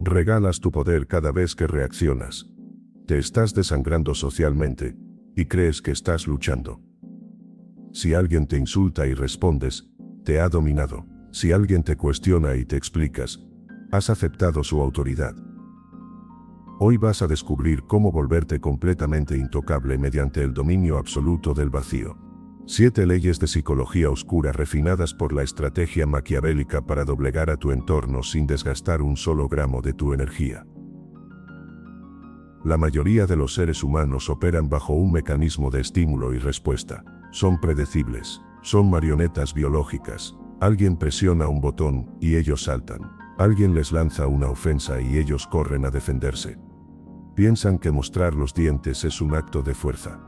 Regalas tu poder cada vez que reaccionas. Te estás desangrando socialmente, y crees que estás luchando. Si alguien te insulta y respondes, te ha dominado. Si alguien te cuestiona y te explicas, has aceptado su autoridad. Hoy vas a descubrir cómo volverte completamente intocable mediante el dominio absoluto del vacío. 7 leyes de psicología oscura refinadas por la estrategia maquiavélica para doblegar a tu entorno sin desgastar un solo gramo de tu energía. La mayoría de los seres humanos operan bajo un mecanismo de estímulo y respuesta. Son predecibles, son marionetas biológicas. Alguien presiona un botón y ellos saltan. Alguien les lanza una ofensa y ellos corren a defenderse. Piensan que mostrar los dientes es un acto de fuerza.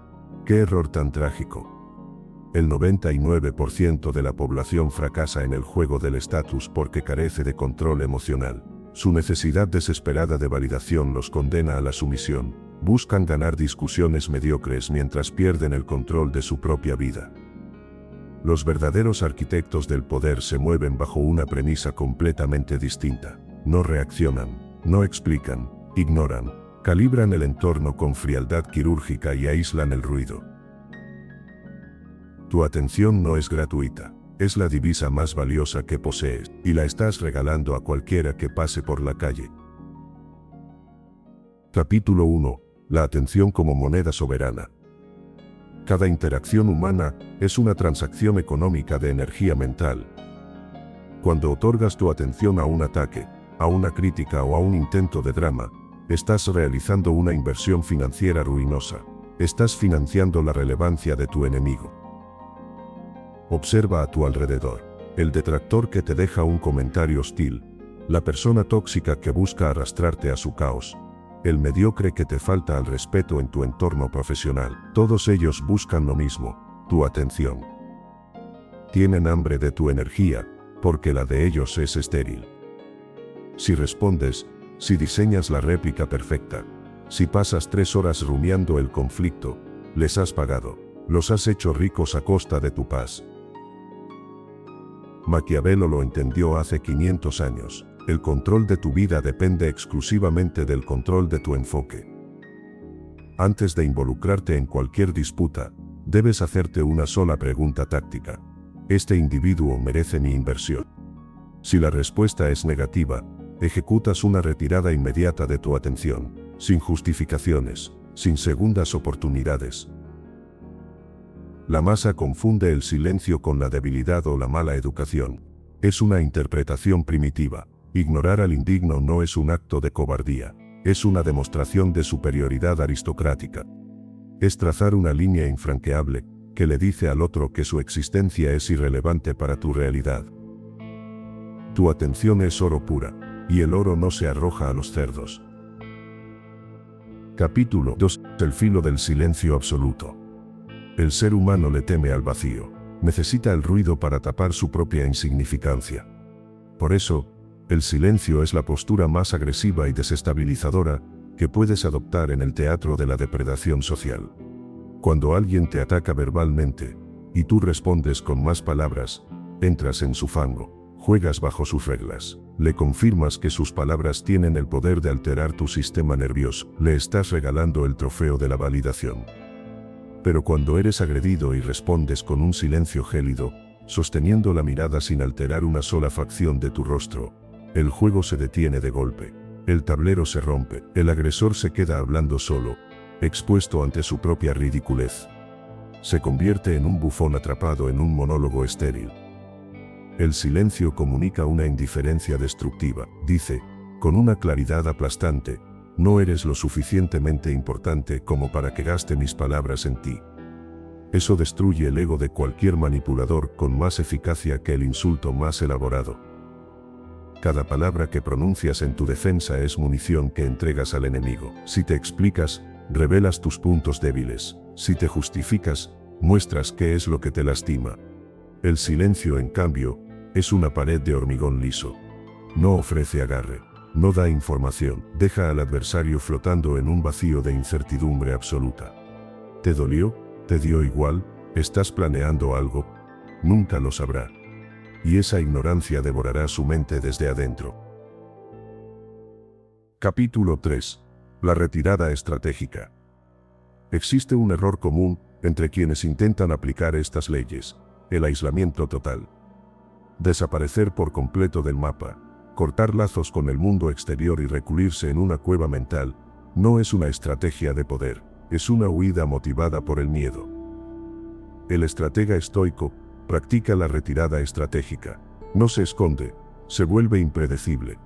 ¡Qué error tan trágico! El 99% de la población fracasa en el juego del estatus porque carece de control emocional. Su necesidad desesperada de validación los condena a la sumisión. Buscan ganar discusiones mediocres mientras pierden el control de su propia vida. Los verdaderos arquitectos del poder se mueven bajo una premisa completamente distinta. No reaccionan, no explican, ignoran, calibran el entorno con frialdad quirúrgica y aíslan el ruido. Tu atención no es gratuita, es la divisa más valiosa que posees, y la estás regalando a cualquiera que pase por la calle. Capítulo 1. La atención como moneda soberana. Cada interacción humana es una transacción económica de energía mental. Cuando otorgas tu atención a un ataque, a una crítica o a un intento de drama, estás realizando una inversión financiera ruinosa. Estás financiando la relevancia de tu enemigo. Observa a tu alrededor. El detractor que te deja un comentario hostil. La persona tóxica que busca arrastrarte a su caos. El mediocre que te falta al respeto en tu entorno profesional. Todos ellos buscan lo mismo, tu atención. Tienen hambre de tu energía, porque la de ellos es estéril. Si respondes, si diseñas la réplica perfecta, si pasas 3 horas rumiando el conflicto, les has pagado, los has hecho ricos a costa de tu paz. Maquiavelo lo entendió hace 500 años. El control de tu vida depende exclusivamente del control de tu enfoque. Antes de involucrarte en cualquier disputa, debes hacerte una sola pregunta táctica. ¿Este individuo merece mi inversión? Si la respuesta es negativa, ejecutas una retirada inmediata de tu atención, sin justificaciones, sin segundas oportunidades. La masa confunde el silencio con la debilidad o la mala educación. Es una interpretación primitiva. Ignorar al indigno no es un acto de cobardía, es una demostración de superioridad aristocrática. Es trazar una línea infranqueable, que le dice al otro que su existencia es irrelevante para tu realidad. Tu atención es oro pura, y el oro no se arroja a los cerdos. Capítulo 2. El filo del silencio absoluto. El ser humano le teme al vacío, necesita el ruido para tapar su propia insignificancia. Por eso, el silencio es la postura más agresiva y desestabilizadora que puedes adoptar en el teatro de la depredación social. Cuando alguien te ataca verbalmente, y tú respondes con más palabras, entras en su fango, juegas bajo sus reglas, le confirmas que sus palabras tienen el poder de alterar tu sistema nervioso, le estás regalando el trofeo de la validación. Pero cuando eres agredido y respondes con un silencio gélido, sosteniendo la mirada sin alterar una sola facción de tu rostro, el juego se detiene de golpe. El tablero se rompe, el agresor se queda hablando solo, expuesto ante su propia ridiculez. Se convierte en un bufón atrapado en un monólogo estéril. El silencio comunica una indiferencia destructiva, dice, con una claridad aplastante, no eres lo suficientemente importante como para que gaste mis palabras en ti. Eso destruye el ego de cualquier manipulador con más eficacia que el insulto más elaborado. Cada palabra que pronuncias en tu defensa es munición que entregas al enemigo. Si te explicas, revelas tus puntos débiles. Si te justificas, muestras qué es lo que te lastima. El silencio, en cambio, es una pared de hormigón liso. No ofrece agarre, no da información, deja al adversario flotando en un vacío de incertidumbre absoluta. ¿Te dolió? ¿Te dio igual? ¿Estás planeando algo? Nunca lo sabrá. Y esa ignorancia devorará su mente desde adentro. Capítulo 3. La retirada estratégica. Existe un error común entre quienes intentan aplicar estas leyes: el aislamiento total. Desaparecer por completo del mapa, cortar lazos con el mundo exterior y recluirse en una cueva mental, no es una estrategia de poder, es una huida motivada por el miedo. El estratega estoico practica la retirada estratégica. No se esconde, se vuelve impredecible.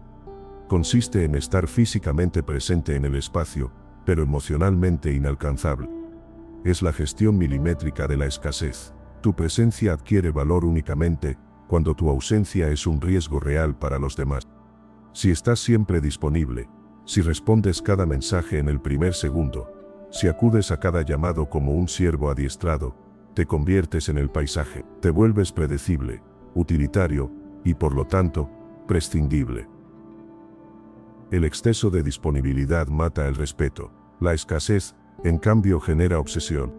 Consiste en estar físicamente presente en el espacio, pero emocionalmente inalcanzable. Es la gestión milimétrica de la escasez. Tu presencia adquiere valor únicamente cuando tu ausencia es un riesgo real para los demás. Si estás siempre disponible, si respondes cada mensaje en el primer segundo, si acudes a cada llamado como un ciervo adiestrado, te conviertes en el paisaje, te vuelves predecible, utilitario y por lo tanto, prescindible. El exceso de disponibilidad mata el respeto. La escasez, en cambio, genera obsesión.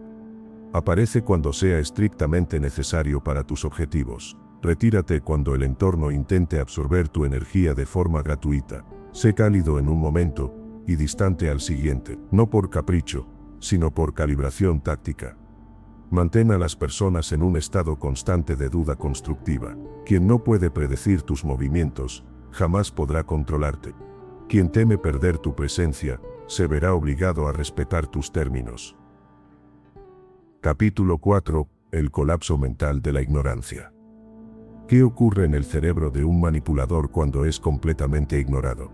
Aparece cuando sea estrictamente necesario para tus objetivos. Retírate cuando el entorno intente absorber tu energía de forma gratuita. Sé cálido en un momento y distante al siguiente, no por capricho, sino por calibración táctica. Mantén a las personas en un estado constante de duda constructiva. Quien no puede predecir tus movimientos, jamás podrá controlarte. Quien teme perder tu presencia, se verá obligado a respetar tus términos. Capítulo 4. El colapso mental de la ignorancia. ¿Qué ocurre en el cerebro de un manipulador cuando es completamente ignorado?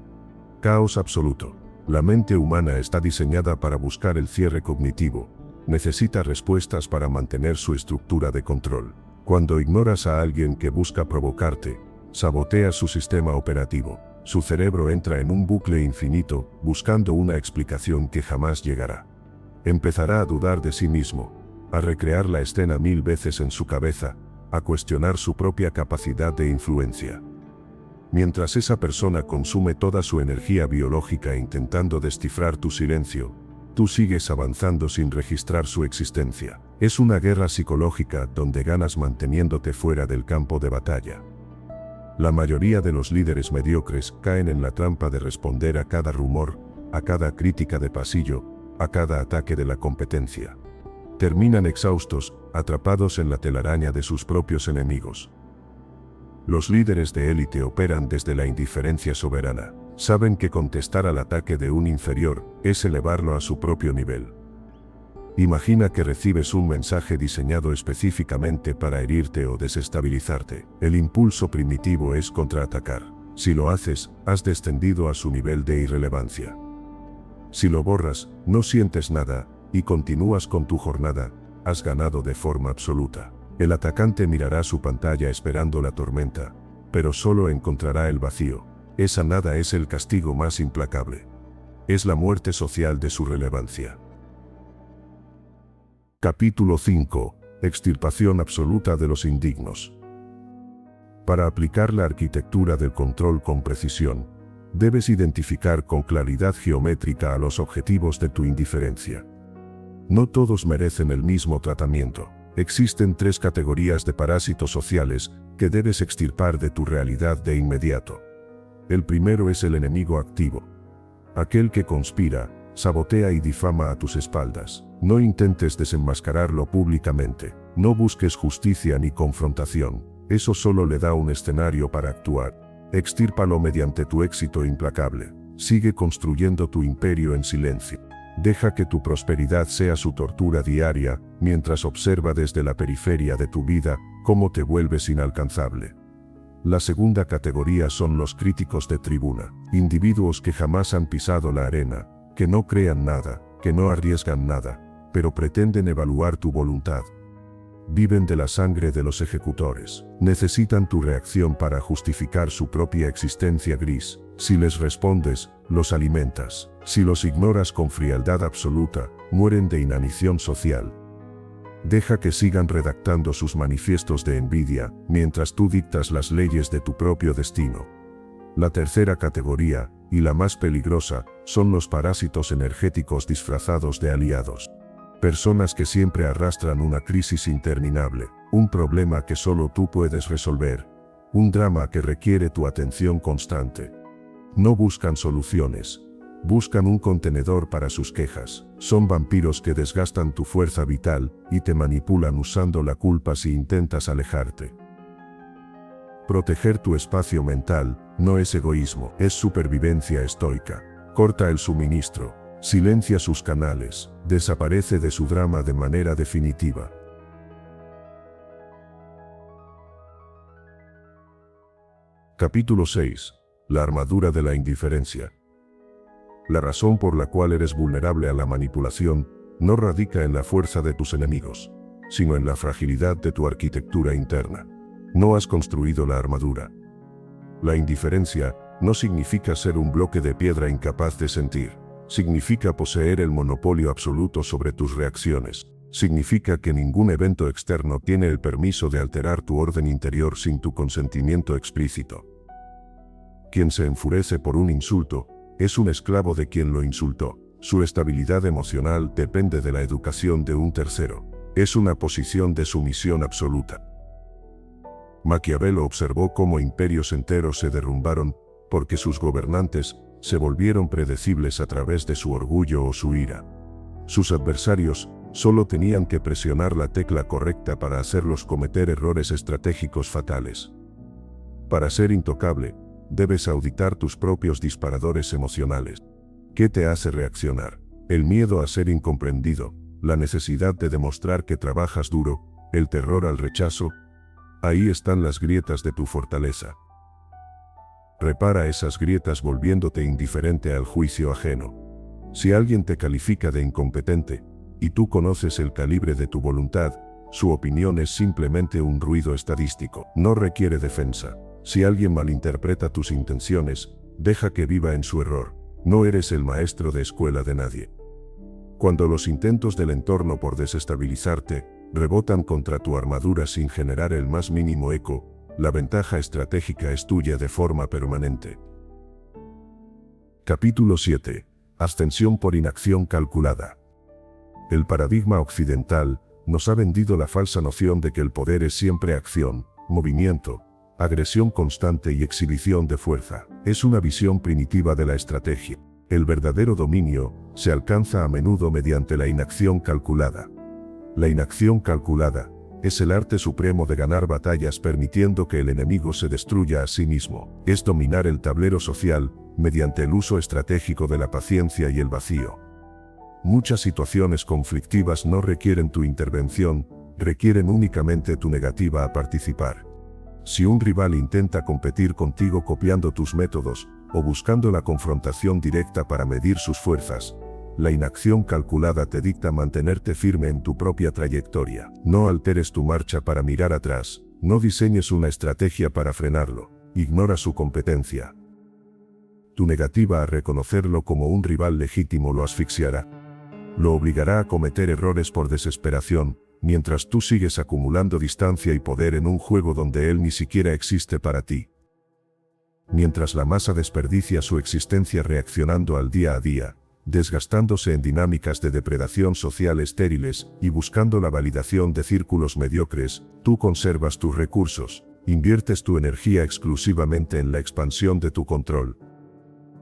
Caos absoluto. La mente humana está diseñada para buscar el cierre cognitivo. Necesita respuestas para mantener su estructura de control. Cuando ignoras a alguien que busca provocarte, saboteas su sistema operativo. Su cerebro entra en un bucle infinito, buscando una explicación que jamás llegará. Empezará a dudar de sí mismo, a recrear la escena 1000 veces en su cabeza, a cuestionar su propia capacidad de influencia. Mientras esa persona consume toda su energía biológica intentando descifrar tu silencio, tú sigues avanzando sin registrar su existencia. Es una guerra psicológica donde ganas manteniéndote fuera del campo de batalla. La mayoría de los líderes mediocres caen en la trampa de responder a cada rumor, a cada crítica de pasillo, a cada ataque de la competencia. Terminan exhaustos, atrapados en la telaraña de sus propios enemigos. Los líderes de élite operan desde la indiferencia soberana. Saben que contestar al ataque de un inferior es elevarlo a su propio nivel. Imagina que recibes un mensaje diseñado específicamente para herirte o desestabilizarte. El impulso primitivo es contraatacar. Si lo haces, has descendido a su nivel de irrelevancia. Si lo borras, no sientes nada, y continúas con tu jornada, has ganado de forma absoluta. El atacante mirará su pantalla esperando la tormenta, pero solo encontrará el vacío. Esa nada es el castigo más implacable. Es la muerte social de su relevancia. Capítulo 5. Extirpación absoluta de los indignos. Para aplicar la arquitectura del control con precisión, debes identificar con claridad geométrica a los objetivos de tu indiferencia. No todos merecen el mismo tratamiento. Existen 3 categorías de parásitos sociales que debes extirpar de tu realidad de inmediato. El primero es el enemigo activo. Aquel que conspira, sabotea y difama a tus espaldas. No intentes desenmascararlo públicamente. No busques justicia ni confrontación. Eso solo le da un escenario para actuar. Extírpalo mediante tu éxito implacable. Sigue construyendo tu imperio en silencio. Deja que tu prosperidad sea su tortura diaria, mientras observa desde la periferia de tu vida cómo te vuelves inalcanzable. La segunda categoría son los críticos de tribuna, individuos que jamás han pisado la arena, que no crean nada, que no arriesgan nada, pero pretenden evaluar tu voluntad. Viven de la sangre de los ejecutores. Necesitan tu reacción para justificar su propia existencia gris. Si les respondes, los alimentas. Si los ignoras con frialdad absoluta, mueren de inanición social. Deja que sigan redactando sus manifiestos de envidia, mientras tú dictas las leyes de tu propio destino. La tercera categoría, y la más peligrosa, son los parásitos energéticos disfrazados de aliados. Personas que siempre arrastran una crisis interminable, un problema que solo tú puedes resolver, un drama que requiere tu atención constante. No buscan soluciones, Buscan un contenedor para sus quejas. Son vampiros que desgastan tu fuerza vital y te manipulan usando la culpa si intentas alejarte. Proteger tu espacio mental no es egoísmo, es supervivencia estoica. Corta el suministro, silencia sus canales, desaparece de su drama de manera definitiva. Capítulo 6. La armadura de la indiferencia. La razón por la cual eres vulnerable a la manipulación no radica en la fuerza de tus enemigos, sino en la fragilidad de tu arquitectura interna. No has construido la armadura. La indiferencia no significa ser un bloque de piedra incapaz de sentir. Significa poseer el monopolio absoluto sobre tus reacciones. Significa que ningún evento externo tiene el permiso de alterar tu orden interior sin tu consentimiento explícito. Quien se enfurece por un insulto es un esclavo de quien lo insultó. Su estabilidad emocional depende de la educación de un tercero. Es una posición de sumisión absoluta. Maquiavelo observó cómo imperios enteros se derrumbaron porque sus gobernantes se volvieron predecibles a través de su orgullo o su ira. Sus adversarios solo tenían que presionar la tecla correcta para hacerlos cometer errores estratégicos fatales. Para ser intocable, debes auditar tus propios disparadores emocionales. ¿Qué te hace reaccionar? El miedo a ser incomprendido, la necesidad de demostrar que trabajas duro, el terror al rechazo. Ahí están las grietas de tu fortaleza. Repara esas grietas volviéndote indiferente al juicio ajeno. Si alguien te califica de incompetente, y tú conoces el calibre de tu voluntad, su opinión es simplemente un ruido estadístico. No requiere defensa. Si alguien malinterpreta tus intenciones, deja que viva en su error. No eres el maestro de escuela de nadie. Cuando los intentos del entorno por desestabilizarte rebotan contra tu armadura sin generar el más mínimo eco, la ventaja estratégica es tuya de forma permanente. Capítulo 7. Ascensión por inacción calculada. El paradigma occidental nos ha vendido la falsa noción de que el poder es siempre acción, movimiento, agresión constante y exhibición de fuerza. Es una visión primitiva de la estrategia. El verdadero dominio se alcanza a menudo mediante la inacción calculada. La inacción calculada es el arte supremo de ganar batallas permitiendo que el enemigo se destruya a sí mismo. Es dominar el tablero social mediante el uso estratégico de la paciencia y el vacío. Muchas situaciones conflictivas no requieren tu intervención, requieren únicamente tu negativa a participar. Si un rival intenta competir contigo copiando tus métodos, o buscando la confrontación directa para medir sus fuerzas, la inacción calculada te dicta mantenerte firme en tu propia trayectoria. No alteres tu marcha para mirar atrás, no diseñes una estrategia para frenarlo, ignora su competencia. Tu negativa a reconocerlo como un rival legítimo lo asfixiará. Lo obligará a cometer errores por desesperación, mientras tú sigues acumulando distancia y poder en un juego donde él ni siquiera existe para ti. Mientras la masa desperdicia su existencia reaccionando al día a día, desgastándose en dinámicas de depredación social estériles y buscando la validación de círculos mediocres, tú conservas tus recursos, inviertes tu energía exclusivamente en la expansión de tu control.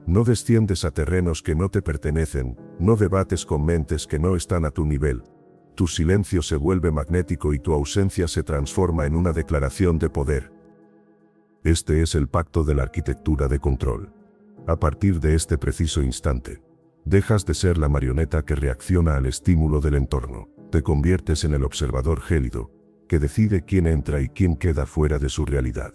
No desciendes a terrenos que no te pertenecen, no debates con mentes que no están a tu nivel. Tu silencio se vuelve magnético y tu ausencia se transforma en una declaración de poder. Este es el pacto de la arquitectura de control. A partir de este preciso instante, dejas de ser la marioneta que reacciona al estímulo del entorno. Te conviertes en el observador gélido, que decide quién entra y quién queda fuera de su realidad.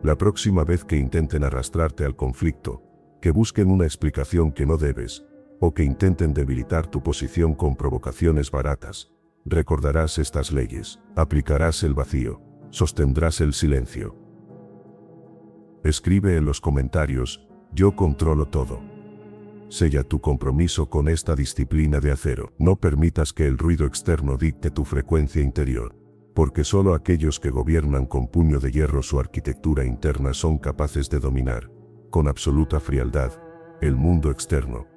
La próxima vez que intenten arrastrarte al conflicto, que busquen una explicación que no debes, o que intenten debilitar tu posición con provocaciones baratas, recordarás estas leyes, aplicarás el vacío, sostendrás el silencio. Escribe en los comentarios, yo controlo todo. Sella tu compromiso con esta disciplina de acero. No permitas que el ruido externo dicte tu frecuencia interior, porque solo aquellos que gobiernan con puño de hierro su arquitectura interna son capaces de dominar, con absoluta frialdad, el mundo externo.